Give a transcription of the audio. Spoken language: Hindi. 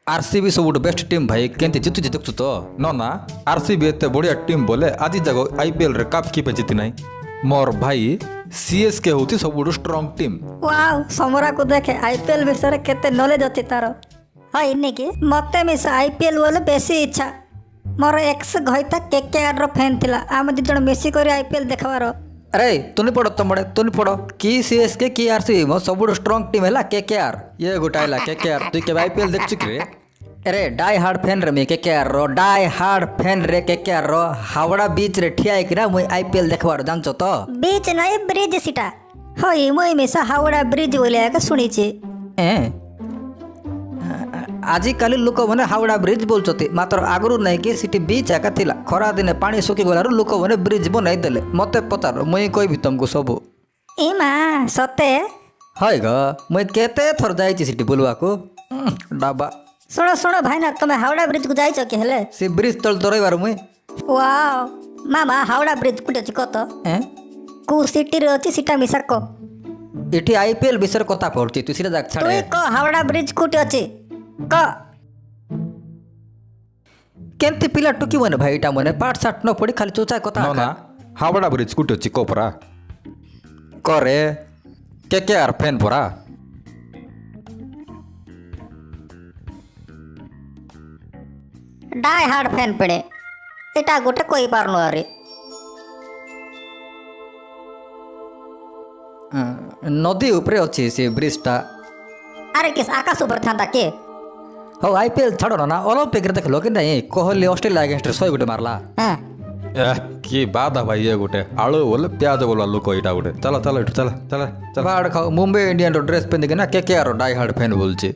आरसीबी सब बेस्ट टीम भाई केंती जितु देखु तो न ना आरसीबी एते बढ़िया टीम बोले आज जागो आईपीएल रे कप की पे जीति नाही मोर भाई सीएसके होती सब स्ट्रांग टीम। वाओ समरा को देखे आईपीएल विषय केते नॉलेज अछि तारो हाय इने के मते मिस आईपीएल बोले बेसी इच्छा मोर एक्स घइता केकेआर रो फैन थिला आम दि जण मेसी करे आईपीएल देखवारो। अरे तुनी पड़ो की सीएसके की आरसीबी मो सब स्ट्रांग टीम हैला केकेआर ये गोटाइला केकेआर तू के आईपीएल देख चुक रे। अरे डाई हार्ड फैन रे मी केकेआर रो डाई हार्ड फैन रे केकेआर रो हावड़ा बीच रे ठिया कि ना मुई आईपीएल देखवार जानचो तो बीच नहीं ब्रिज सीटा होय मुई मिसा हावड़ा ब्रिज बोले का सुनी छी ए आजिकाली लोक मैंने हावड़ा ब्रिज बोलते मात्र आगु नहीं कि सीटी बीच एका थिला खरा दिन पानी सुखी गलार लोक मैंने ब्रिज बनाई देले मते पतार मुई कहबी तुमको सब ए मां सते हाय ग मुई केते थर जाई सीटी बोलवा को डाबा सुनो भाई ना तुम हावड़ा ब्रिज को जाइछ के हेले से ब्रिज तल तो रहिबार मुई वाओ मामा हावड़ा ब्रिज कुटे छी कत ए को सिटी रे अछि सीटा मिसा को एठी आईपीएल विषय कथा पड़ती तू सीधा जाक छाड़े तू को हावड़ा ब्रिज कुटे अछि क केंती पिला टुकी मने भाईटा मने पाठ साठ न पड़ी खाली चोचा कथा ना हावड़ा ब्रिज कुटे छी कोपरा करे केकेआर फैन परा डाई हार्ड फैन पड़े एटा गोटे कोई पारनो अरे नदी ऊपर अच्छी से ब्रिजटा अरे किस आकाश ऊपर था के हो आईपीएल छाड़ो ना ओलंपिक रे देखलो कि नहीं कोहली ऑस्ट्रेलिया अगेंस्ट 100 गोटे मारला हां की बात है भाई ये गोटे आलू बोले प्याज बोला लोक एटा गोटे चल चल इठ चल चल चल बाड़ खाओ मुंबई इंडियन ड्रेस पहन के ना केकेआर डाई हार्ड फैन बोलछे